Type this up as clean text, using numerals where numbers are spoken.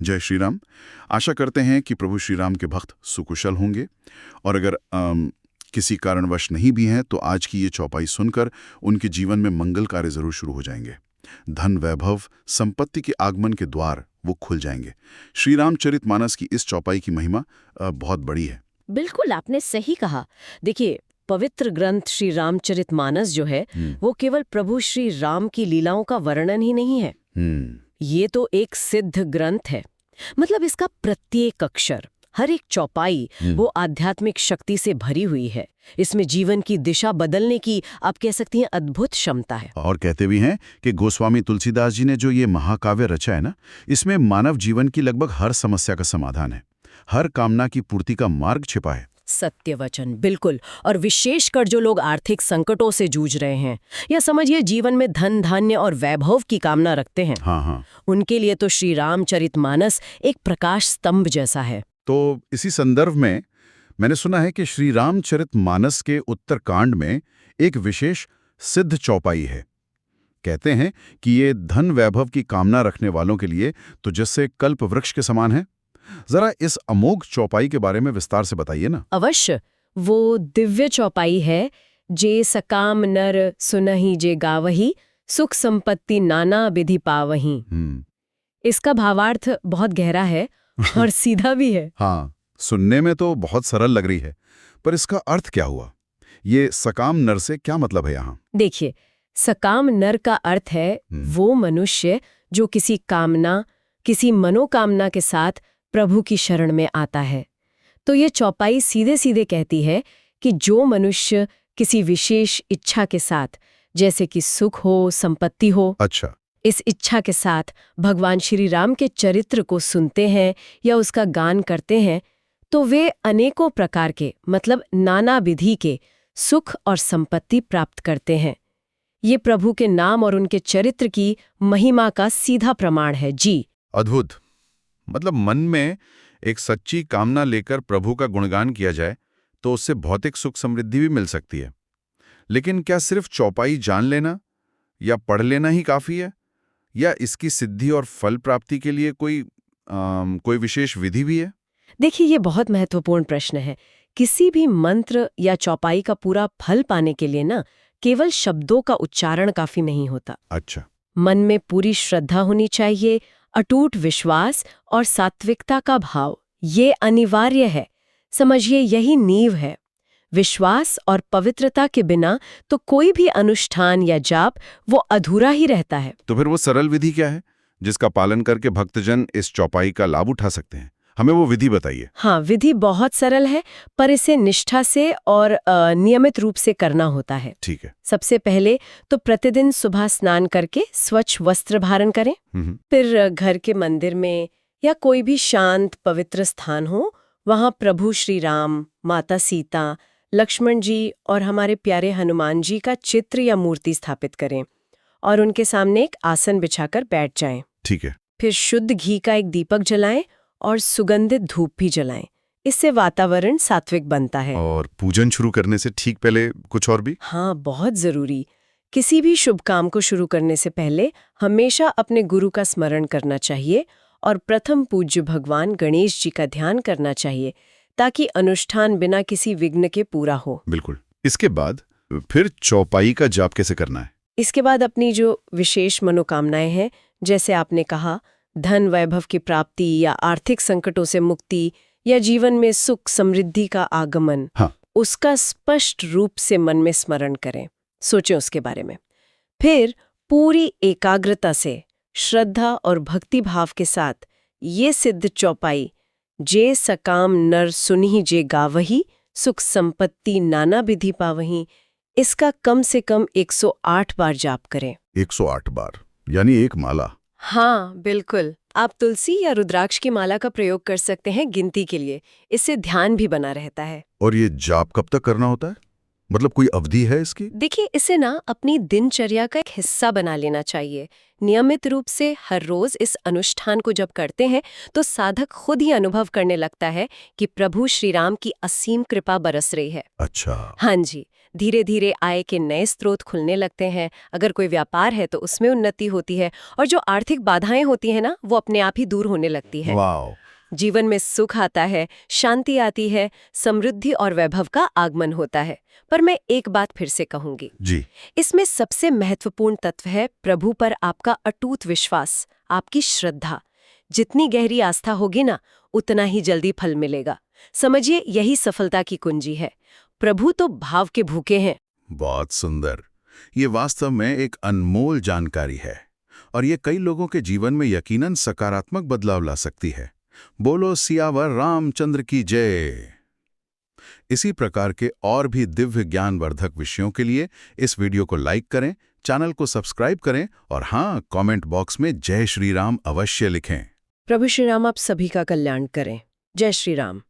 जय श्री राम। आशा करते हैं कि प्रभु श्री राम के भक्त सुकुशल होंगे और अगर किसी कारणवश नहीं भी हैं तो आज की ये चौपाई सुनकर उनके जीवन में मंगल कार्य जरूर शुरू हो जाएंगे। धन, वैभव, संपत्ति के आगमन के द्वार वो खुल जाएंगे। श्री रामचरितमानस की इस चौपाई की महिमा बहुत बड़ी है। बिल्कुल, आपने सही कहा। देखिए, पवित्र ग्रंथ श्री रामचरितमानस जो है वो केवल प्रभु श्री राम की लीलाओं का वर्णन ही नहीं है। ये तो एक सिद्ध ग्रंथ है। मतलब इसका प्रत्येक अक्षर, हर एक चौपाई वो आध्यात्मिक शक्ति से भरी हुई है। इसमें जीवन की दिशा बदलने की, आप कह सकती हैं, अद्भुत क्षमता है। और कहते भी हैं कि गोस्वामी तुलसीदास जी ने जो ये महाकाव्य रचा है ना, इसमें मानव जीवन की लगभग हर समस्या का समाधान है, हर कामना की पूर्ति का मार्ग छिपा है। सत्य वचन, बिल्कुल। और विशेषकर जो लोग आर्थिक संकटों से जूझ रहे हैं या समझिए जीवन में धन, धान्य और वैभव की कामना रखते हैं, हाँ, उनके लिए तो श्री रामचरितमानस एक प्रकाश स्तंभ जैसा है। तो इसी संदर्भ में मैंने सुना है कि श्री रामचरितमानस के उत्तरकांड में एक विशेष सिद्ध चौपाई है। कहते हैं कि ये धन वैभव की कामना रखने वालों के लिए तो जैसे कल्प वृक्ष के समान है। जरा इस अमोघ चौपाई के बारे में विस्तार से बताइए ना। अवश्य। वो दिव्य चौपाई है, जे सकाम नर सुनहि जे गावही, सुख संपत्ति नाना विधि पावही। इसका भावार्थ बहुत गहरा है और सीधा भी है। हाँ, सुनने में तो बहुत सरल लग रही है, पर इसका अर्थ क्या हुआ? ये सकाम नर से क्या मतलब है यहाँ? देखिए, सकाम नर का अर्थ है वो मनुष्य जो किसी कामना, किसी मनोकामना के साथ प्रभु की शरण में आता है। तो ये चौपाई सीधे सीधे कहती है कि जो मनुष्य किसी विशेष इच्छा के साथ, जैसे कि सुख हो, संपत्ति हो, अच्छा, इस इच्छा के साथ भगवान श्री राम के चरित्र को सुनते हैं या उसका गान करते हैं, तो वे अनेकों प्रकार के, मतलब नाना विधि के सुख और संपत्ति प्राप्त करते हैं। ये प्रभु के नाम और उनके चरित्र की महिमा का सीधा प्रमाण है। जी, अद्भुत। मतलब मन में एक सच्ची कामना लेकर प्रभु का गुणगान किया जाए तो उससे भौतिक सुख समृद्धि भी मिल सकती है। लेकिन क्या सिर्फ चौपाई जान लेना या पढ़ लेना ही काफी है, या इसकी सिद्धि और फल प्राप्ति के लिए कोई विशेष विधि भी है? देखिए, ये बहुत महत्वपूर्ण प्रश्न है। किसी भी मंत्र या चौपाई का पूरा फल पाने के लिए ना केवल शब्दों का उच्चारण काफी नहीं होता। अच्छा, मन में पूरी श्रद्धा होनी चाहिए, अटूट विश्वास और सात्विकता का भाव, ये अनिवार्य है। समझिए, यही नींव है। विश्वास और पवित्रता के बिना तो कोई भी अनुष्ठान या जाप वो अधूरा ही रहता है। तो फिर वो सरल विधि क्या है जिसका पालन करके भक्तजन इस चौपाई का लाभ उठा सकते हैं? हमें वो विधि बताइए। हाँ, विधि बहुत सरल है, पर इसे निष्ठा से और नियमित रूप से करना होता है। ठीक है। सबसे पहले तो प्रतिदिन सुबह स्नान करके स्वच्छ वस्त्र धारण करें। फिर घर के मंदिर में या कोई भी शांत पवित्र स्थान हो, वहाँ प्रभु श्री राम, माता सीता, लक्ष्मण जी और हमारे प्यारे हनुमान जी का चित्र या मूर्ति स्थापित करें और उनके सामने एक आसन बिछाकर बैठ जाएं। ठीक है। फिर शुद्ध घी का एक दीपक जलाएं और सुगंधित धूप भी जलाएं। इससे वातावरण सात्विक बनता है। और पूजन शुरू करने से ठीक पहले कुछ और भी? हाँ, बहुत जरूरी। किसी भी शुभ काम को शुरू करने से पहले हमेशा अपने गुरु का स्मरण करना चाहिए और प्रथम पूज्य भगवान गणेश जी का ध्यान करना चाहिए, ताकि अनुष्ठान बिना किसी विघ्न के पूरा हो। बिल्कुल। इसके बाद फिर चौपाई का जाप कैसे करना है? इसके बाद अपनी जो विशेष मनोकामनाएं हैं, जैसे आपने कहा, धन वैभव की प्राप्ति या आर्थिक संकटों से मुक्ति या जीवन में सुख समृद्धि का आगमन, हाँ, उसका स्पष्ट रूप से मन में स्मरण करें, सोचें उसके बारे में। फिर पूरी एकाग्रता से, श्रद्धा और भक्ति भाव के साथ ये सिद्ध चौपाई, जे सकाम नर सुनहि जे गावही, सुख संपत्ति नाना विधि पावही, इसका कम से कम 108 बार जाप करें। 108 बार, यानी एक माला? हाँ, बिल्कुल। आप तुलसी या रुद्राक्ष की माला का प्रयोग कर सकते हैं गिनती के लिए। इससे ध्यान भी बना रहता है। और ये जाप कब तक करना होता है? मतलब कोई अवधि है इसकी? देखिए, इसे ना अपनी दिनचर्या का एक हिस्सा बना लेना चाहिए। नियमित रूप से हर रोज इस अनुष्ठान को जब करते हैं तो साधक खुद ही अनुभव करने लगता है कि प्रभु श्री राम की असीम कृपा बरस रही है। अच्छा। हाँ जी, धीरे धीरे आय के नए स्रोत खुलने लगते हैं। अगर कोई व्यापार है तो उसमें उन्नति होती है और जो आर्थिक बाधाएं होती हैं ना, वो अपने आप ही दूर होने लगती है। वाह। जीवन में सुख आता है, शांति आती है, समृद्धि और वैभव का आगमन होता है। पर मैं एक बात फिर से कहूंगी, जी। इसमें सबसे महत्वपूर्ण तत्व है प्रभु पर आपका अटूट विश्वास, आपकी श्रद्धा। जितनी गहरी आस्था होगी ना, उतना ही जल्दी फल मिलेगा। समझिए, यही सफलता की कुंजी है। प्रभु तो भाव के भूखे हैं। बहुत सुंदर। ये वास्तव में एक अनमोल जानकारी है और ये कई लोगों के जीवन में यकीनन सकारात्मक बदलाव ला सकती है। बोलो सियावर रामचंद्र की जय। इसी प्रकार के और भी दिव्य ज्ञानवर्धक विषयों के लिए इस वीडियो को लाइक करें, चैनल को सब्सक्राइब करें और हाँ, कमेंट बॉक्स में जय श्री राम अवश्य लिखें। प्रभु श्री राम आप सभी का कल्याण करें। जय श्री राम।